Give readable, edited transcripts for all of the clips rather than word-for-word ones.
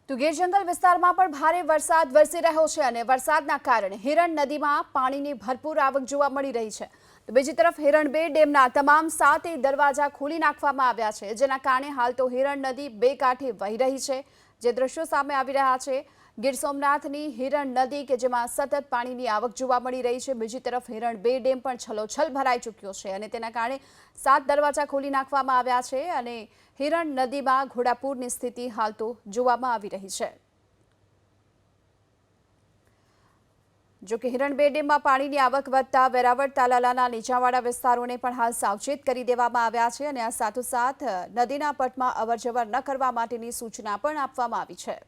તો ગીર જંગલ વિસ્તારમાં પણ ભારે વરસાદ વરસી રહ્યો છે અને વરસાદના કારણે હિરણ નદીમાં પાણીની ભરપૂર આવક જોવા મળી રહી છે। તો બીજી તરફ હિરણ 2 ડેમના તમામ 7 દરવાજા ખોલી નાખવામાં આવ્યા છે, જેના કારણે હાલ તો હિરણ નદી બે કાંઠે વહી રહી છે। જે દ્રશ્યો સામે આવી રહ્યા છે ગીર સોમનાથની હિરણ નદી કે જેમાં સતત પાણીની આવક જોવા મળી રહી છે। બીજી તરફ હિરણ 2 ડેમ પણ છલોછલ ભરાઈ ચૂક્યો છે અને તેના કારણે 7 દરવાજા ખોલી નાખવામાં આવ્યા છે અને હિરણ નદીમાં ઘોડાપૂરની સ્થિતિ હાલ તો જોવામાં આવી રહી છે। જો કે હિરણ 2 ડેમમાં પાણીની આવક વધતા વેરાવળ તાલાલાના નીચાણવાળા વિસ્તારોને પણ હાલ સાવચેત કરી દેવામાં આવ્યા છે અને આ સાથોસાથ નદીના પટમાં અવરજવર ન કરવા માટેની સૂચના પણ આપવામાં આવી છે।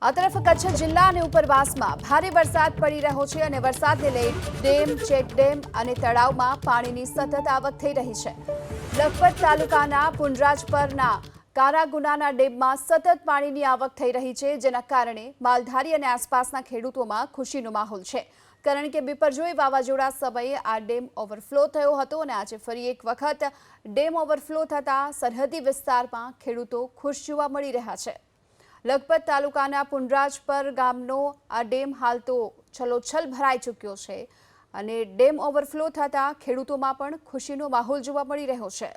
આ તરફ કચ્છ જિલ્લા અને ઉપરવાસમાં ભારે વરસાદ પડી રહ્યો છે અને વરસાદને લઈ ડેમ, ચેકડેમ અને તળાવમાં પાણીની સતત આવક થઈ રહી છે। લખપત તાલુકાના પુંડરાજપરના કારાગુનાના ડેમમાં સતત પાણીની આવક થઈ રહી છે, જેના કારણે માલધારી અને આસપાસના ખેડૂતોમાં ખુશીનો માહોલ છે, કારણ કે બિપરજોય વાવાઝોડા સમયે આ ડેમ ઓવરફ્લો થયો હતો અને આજે ફરી એક વખત ડેમ ઓવરફ્લો થતાં સરહદી વિસ્તારમાં ખેડૂતો ખુશ જોવા મળી રહ્યા છે। લખપત તાલુકાના પુંડરાજપર ગામનો આ ડેમ હાલ તો છલોછલ ભરાઈ ચૂક્યો છે અને ડેમ ઓવરફ્લો થતાં ખેડૂતોમાં પણ ખુશીનો માહોલ જોવા મળી રહ્યો છે।